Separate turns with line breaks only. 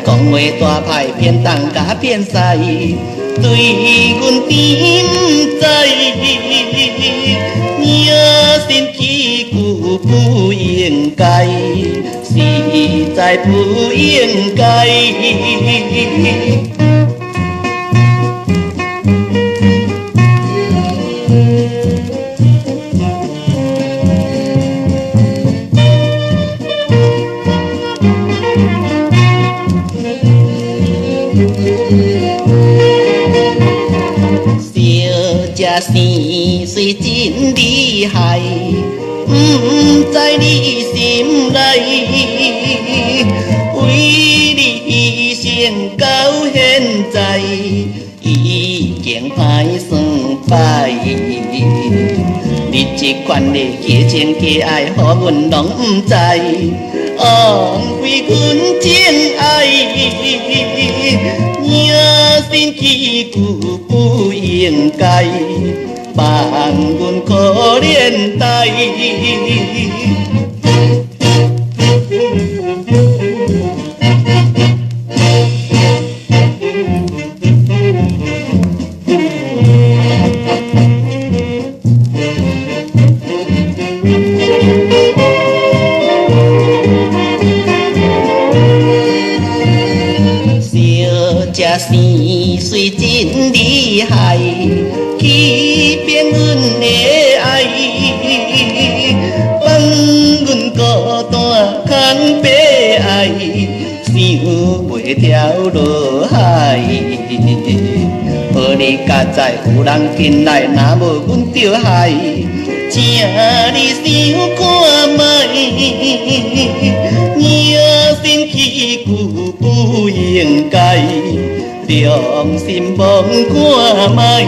讲话大派偏东甲偏西，对阮甜在，也心起故不应该，实在不应该。这生虽真厉害，不知你心内，为你牺牲到现在，已经歹算败。你这款的假情假爱，予阮拢不知，枉费阮真爱，也心起故不应该，放阮可怜待。这生虽真厉害，欺骗阮的爱，放阮孤单空悲哀，想袂条落海。好你家在有人进来，若无阮着害，请你想看卖，也心起故不应该。良心望看卖。